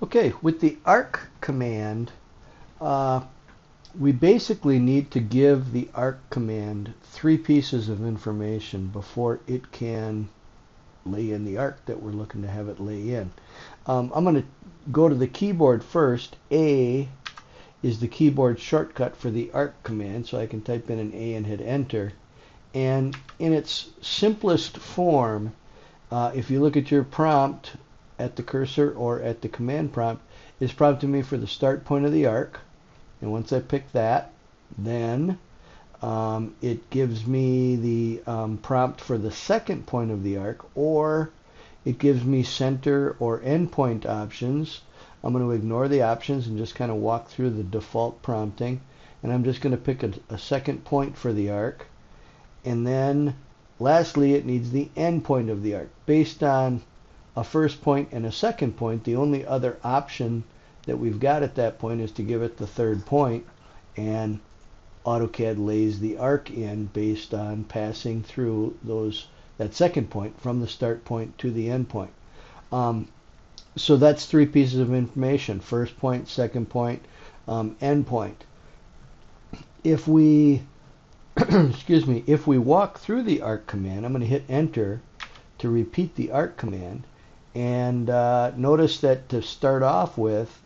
Okay, with the arc command, uh, we basically need to give the arc command three pieces of information before it can lay in the arc that we're looking to have it lay in. I'm going to go to the keyboard first. A is the keyboard shortcut for the arc command, so I can type in an A and hit enter. And in its simplest form, if you look at your prompt at the cursor or at the command prompt, it's prompting me for the start point of the arc. And once I pick that, then it gives me the prompt for the second point of the arc, or it gives me center or endpoint options. I'm going to ignore the options and just kind of walk through the default prompting. And I'm just going to pick a second point for the arc. And then lastly, it needs the end point of the arc. Based on a first point and a second point, the only other option that we've got at that point is to give it the third point, and AutoCAD lays the arc in based on passing through that second point from the start point to the end point. So that's three pieces of information: first point, second point, end point. If we excuse me, if we walk through the arc command, I'm going to hit enter to repeat the arc command, and notice that to start off with,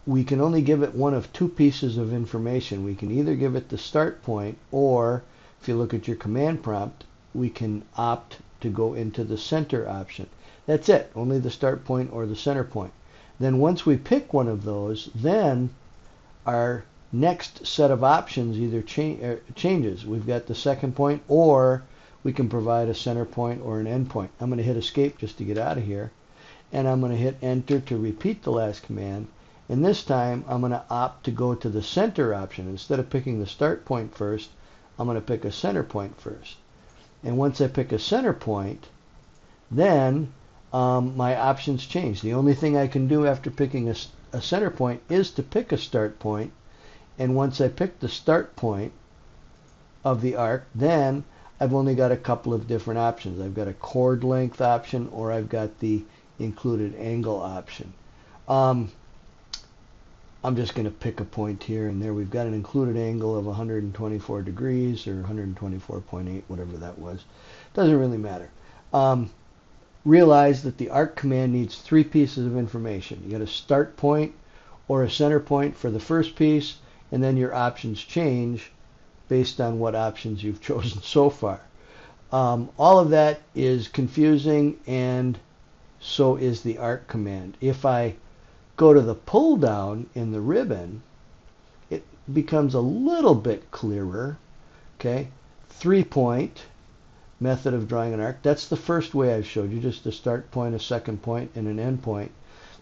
we can only give it one of two pieces of information. We can either give it the start point, or if you look at your command prompt, we can opt to go into the center option. That's it, only the start point or the center point. Then once we pick one of those, then our next set of options either changes. We've got the second point, or we can provide a center point or an end point. I'm going to hit escape just to get out of here, and I'm going to hit enter to repeat the last command. And this time I'm going to opt to go to the center option. Instead of picking the start point first, I'm going to pick a center point first. And once I pick a center point, then my options change. The only thing I can do after picking a center point is to pick a start point. And once I pick the start point of the arc, then I've only got a couple of different options. I've got a chord length option, or I've got the included angle option. I'm just going to pick a point here and there. We've got an included angle of 124 degrees or 124.8, whatever that was. Doesn't really matter. Realize that the arc command needs three pieces of information. You got a start point or a center point for the first piece, and then your options change based on what options you've chosen so far. All of that is confusing, and so is the arc command. If I go to the pull down in the ribbon, it becomes a little bit clearer. Okay, 3-point method of drawing an arc. That's the first way I've showed you, just a start point, a second point, and an end point.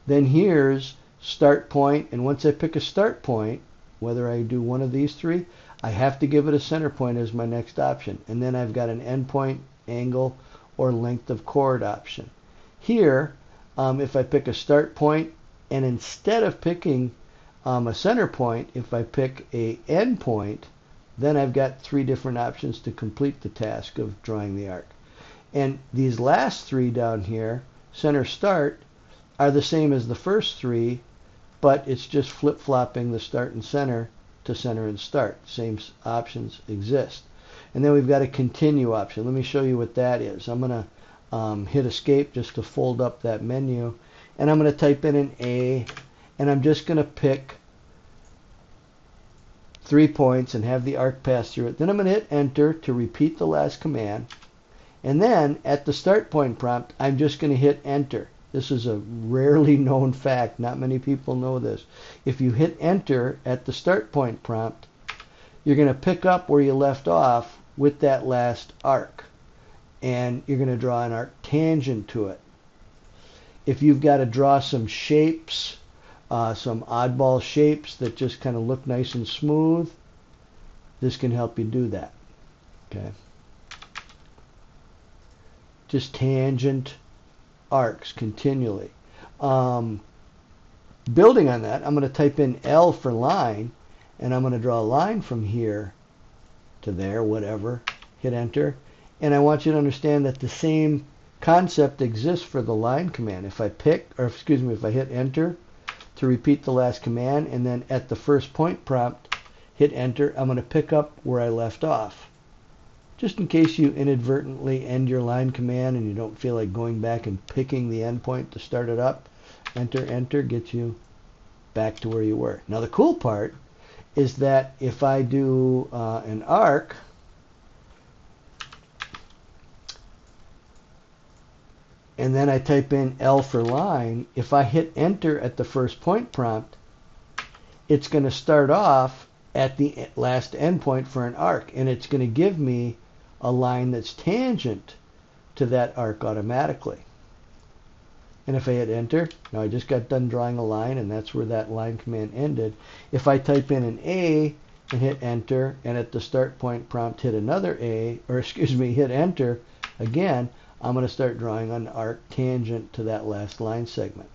Then here's start point, and once I pick a start point, whether I do one of these three, I have to give it a center point as my next option. And then I've got an end point, angle, or length of chord option. Here, if I pick a start point, and instead of picking a center point, if I pick a end point, then I've got three different options to complete the task of drawing the arc. And these last three down here, center, start, are the same as the first three, but it's just flip-flopping the start and center to center and start. Same options exist. And then we've got a continue option. Let me show you what that is. I'm going to hit escape just to fold up that menu. And I'm going to type in an A, and I'm just going to pick 3 points and have the arc pass through it. Then I'm going to hit enter to repeat the last command. And then at the start point prompt, I'm just going to hit enter. This is a rarely known fact. Not many people know this. If you hit enter at the start point prompt, you're going to pick up where you left off with that last arc. And you're going to draw an arc tangent to it. If you've got to draw some shapes, some oddball shapes that just kind of look nice and smooth, this can help you do that. Okay. Just tangent arcs continually. Building on that, I'm going to type in L for line, and I'm going to draw a line from here to there, whatever. Hit enter. And I want you to understand that the same concept exists for the line command. If I hit enter, to repeat the last command, and then at the first point prompt, hit enter. I'm going to pick up where I left off. Just in case you inadvertently end your line command and you don't feel like going back and picking the endpoint to start it up, enter, enter, gets you back to where you were. Now the cool part is that if I do an arc, and then I type in L for line, if I hit enter at the first point prompt, it's going to start off at the last endpoint for an arc, and it's going to give me a line that's tangent to that arc automatically. And if I hit enter, now I just got done drawing a line, and that's where that line command ended. If I type in an A and hit enter, and at the start point prompt hit another A, or excuse me, hit enter again, I'm going to start drawing an arc tangent to that last line segment.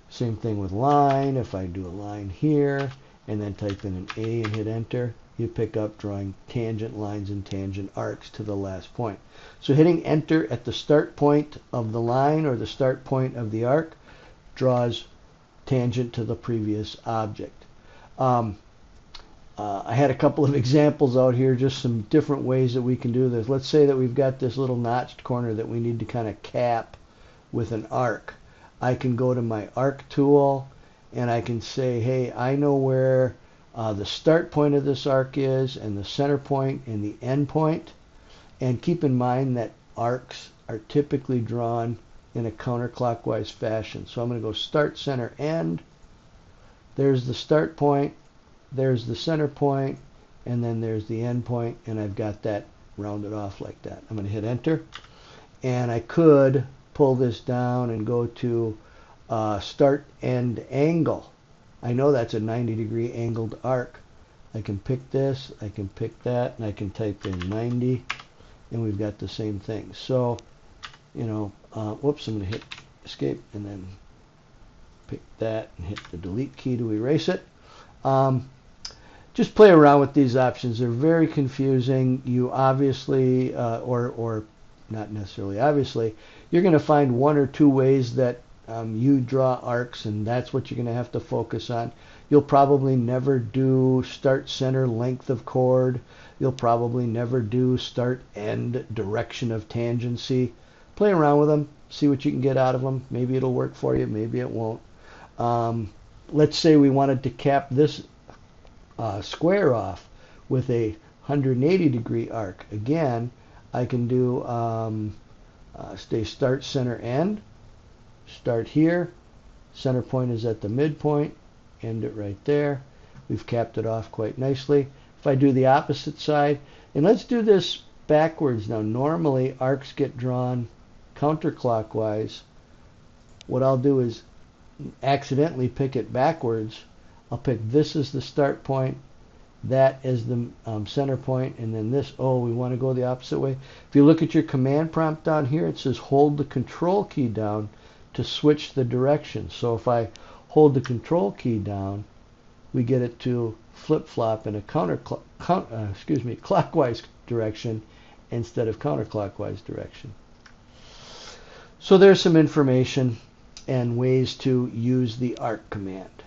Same thing with line. If I do a line here and then type in an A and hit enter, you pick up drawing tangent lines and tangent arcs to the last point. So hitting enter at the start point of the line or the start point of the arc draws tangent to the previous object. I had a couple of examples out here, just some different ways that we can do this. Let's say that we've got this little notched corner that we need to kind of cap with an arc. I can go to my arc tool and I can say, hey, I know where the start point of this arc is, and the center point and the end point. And keep in mind that arcs are typically drawn in a counterclockwise fashion. So I'm going to go start, center, end. There's the start point, there's the center point, and then there's the end point, and I've got that rounded off like that. I'm going to hit enter, and I could pull this down and go to start end angle. I know that's a 90-degree angled arc. I can pick this, I can pick that, and I can type in 90, and we've got the same thing. So, you know, whoops, I'm going to hit escape and then pick that and hit the delete key to erase it. Just play around with these options. They're very confusing. You obviously, or not necessarily obviously, you're going to find one or two ways that you draw arcs, and that's what you're going to have to focus on. You'll probably never do start, center, length of chord. You'll probably never do start, end, direction of tangency. Play around with them. See what you can get out of them. Maybe it'll work for you. Maybe it won't. Let's say we wanted to cap this square off with a 180-degree arc. Again, I can do start, center, end. Start here. Center point is at the midpoint. End it right there. We've capped it off quite nicely. If I do the opposite side, and let's do this backwards now. Normally, arcs get drawn counterclockwise. What I'll do is accidentally pick it backwards. I'll pick this as the start point, that as the center point, and then this. Oh, we want to go the opposite way. If you look at your command prompt down here, it says hold the control key down to switch the direction. So if I hold the control key down, we get it to flip-flop in a clockwise direction instead of counterclockwise direction. So there's some information and ways to use the arc command.